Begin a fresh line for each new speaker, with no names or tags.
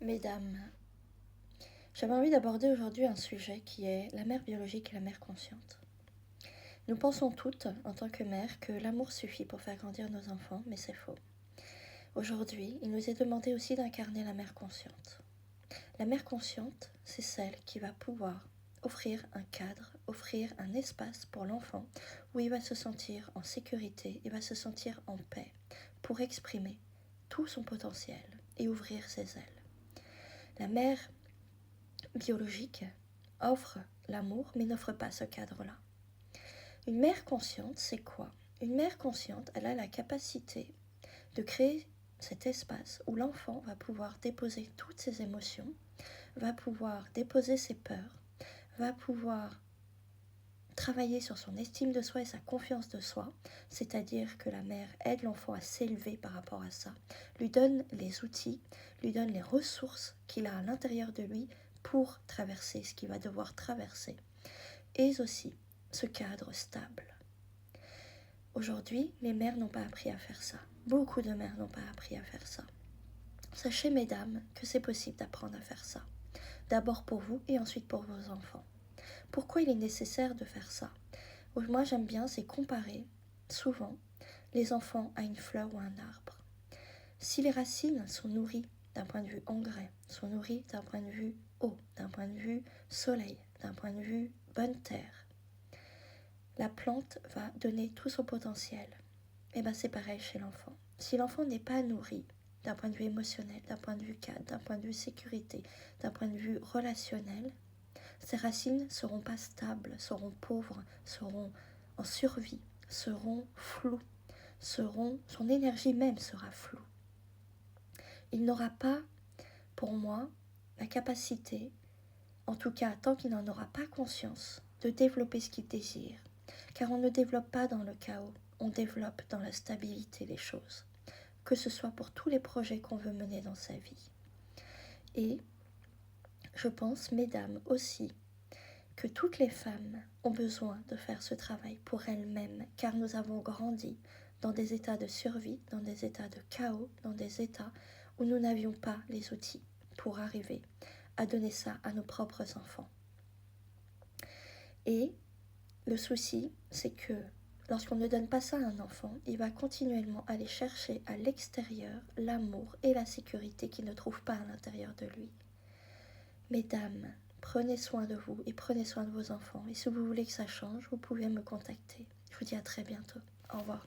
Mesdames, j'avais envie d'aborder aujourd'hui un sujet qui est la mère biologique et la mère consciente. Nous pensons toutes, en tant que mères, que l'amour suffit pour faire grandir nos enfants, mais c'est faux. Aujourd'hui, il nous est demandé aussi d'incarner la mère consciente. La mère consciente, c'est celle qui va pouvoir offrir un cadre, offrir un espace pour l'enfant où il va se sentir en sécurité, il va se sentir en paix pour exprimer tout son potentiel et ouvrir ses ailes. La mère biologique offre l'amour mais n'offre pas ce cadre-là. Une mère consciente, c'est quoi? Une mère consciente, elle a la capacité de créer cet espace où l'enfant va pouvoir déposer toutes ses émotions, va pouvoir déposer ses peurs, va pouvoir travailler sur son estime de soi et sa confiance de soi, c'est-à-dire que la mère aide l'enfant à s'élever par rapport à ça, lui donne les outils, lui donne les ressources qu'il a à l'intérieur de lui pour traverser ce qu'il va devoir traverser, et aussi ce cadre stable. Aujourd'hui, les mères n'ont pas appris à faire ça. Beaucoup de mères n'ont pas appris à faire ça. Sachez, mesdames, que c'est possible d'apprendre à faire ça. D'abord pour vous et ensuite pour vos enfants. Pourquoi il est nécessaire de faire ça? Moi, j'aime bien, c'est comparer souvent les enfants à une fleur ou un arbre. Si les racines sont nourries d'un point de vue engrais, sont nourries d'un point de vue eau, d'un point de vue soleil, d'un point de vue bonne terre, la plante va donner tout son potentiel. Et bien c'est pareil chez l'enfant. Si l'enfant n'est pas nourri d'un point de vue émotionnel, d'un point de vue cadre, d'un point de vue sécurité, d'un point de vue relationnel, ses racines ne seront pas stables, seront pauvres, seront en survie, seront floues, son énergie même sera floue. Il n'aura pas, pour moi, la capacité, en tout cas tant qu'il n'en aura pas conscience, de développer ce qu'il désire. Car on ne développe pas dans le chaos, on développe dans la stabilité les choses, que ce soit pour tous les projets qu'on veut mener dans sa vie. Et je pense, mesdames, aussi, que toutes les femmes ont besoin de faire ce travail pour elles-mêmes, car nous avons grandi dans des états de survie, dans des états de chaos, dans des états où nous n'avions pas les outils pour arriver à donner ça à nos propres enfants. Et le souci, c'est que lorsqu'on ne donne pas ça à un enfant, il va continuellement aller chercher à l'extérieur l'amour et la sécurité qu'il ne trouve pas à l'intérieur de lui. Mesdames, prenez soin de vous et prenez soin de vos enfants. Et si vous voulez que ça change, vous pouvez me contacter. Je vous dis à très bientôt. Au revoir.